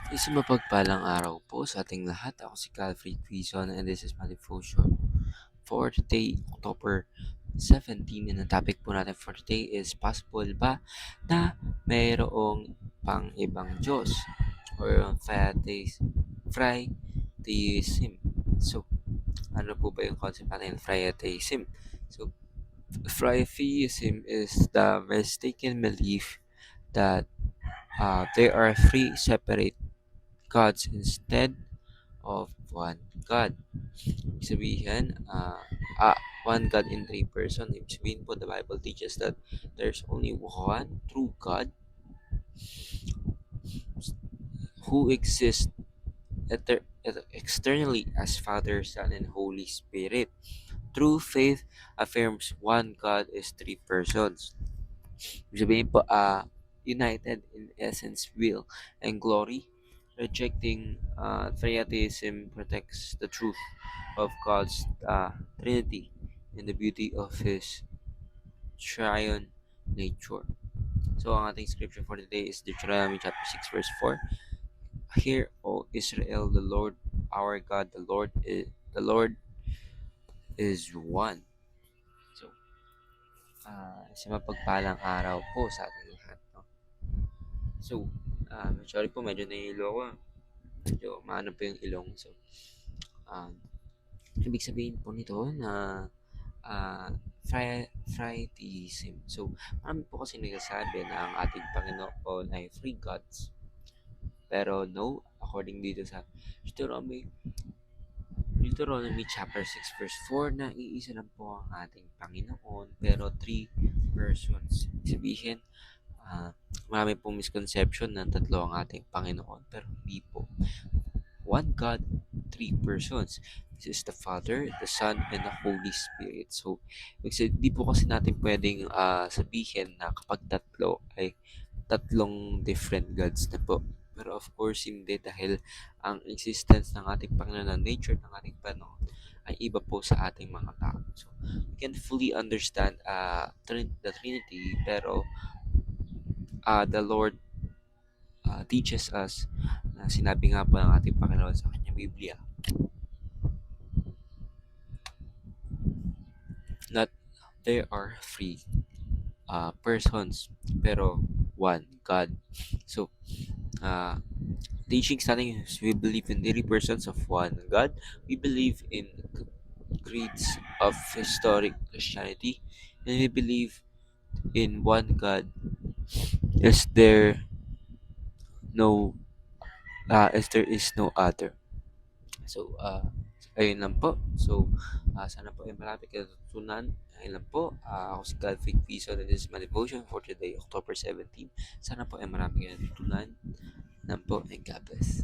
Isang mapagpalang araw po sa ating lahat. Ako si Calvary Quizon and this is my devotion for today, October 17. And ang topic po natin for today is possible ba na mayroong pang ibang Diyos or Fritheism. So, ano po ba yung concept natin ng Fritheism? So, Fritheism is the mistaken belief that there are three separate gods instead of one God. Ibig sabihin, one God in three person. Ibig sabihin po, the Bible teaches that there's only one true God who exists externally as Father, Son, and Holy Spirit. True faith affirms one God is three persons. Ibig sabihin po, united in essence, will, and glory. Rejecting tritheism protects the truth of God's Trinity and the beauty of His triune nature. So, ang ating scripture for today is Deuteronomy chapter 6 verse 4. Hear, O Israel, the Lord our God, the Lord is one. So, sa mapagpalang araw po sa ating lahat. No? So, sorry po, medyo nahihilo ako. Medyo maano po yung ilong. So, um, ibig sabihin po nito na Fritheism. So, marami po kasi nagsasabi na ang ating Panginoon ay three gods. Pero no, according dito sa Deuteronomy, Deuteronomy chapter 6 verse 4 na iisa lang po ang ating Panginoon pero three persons. Sabihin, marami pong misconception na tatlo ang ating Panginoon pero hindi po. One God, three persons. This is the Father, the Son, and the Holy Spirit. So, di po kasi natin pwedeng sabihin na kapag tatlo ay tatlong different gods na po. Pero of course, hindi dahil ang existence ng ating Panginoon, ang nature ng ating Panginoon ay iba po sa ating mga tao. So, we can fully understand the Trinity, pero the Lord teaches us na sinabi nga po ng ating Panginoon sa kanyang Biblia, not there are three persons pero one God. So, teaching starting is we believe in three persons of one God. We believe in creeds of historic Christianity, and we believe in one God. Is there no is there is no other. So, ayun lang po. So, sana po ay marami kayo natutunan. Ayun lang po. Ako si Calvin Piso and this is my devotion for today, October 17. Sana po ay marami kayo natutunan. Nan po and God bless.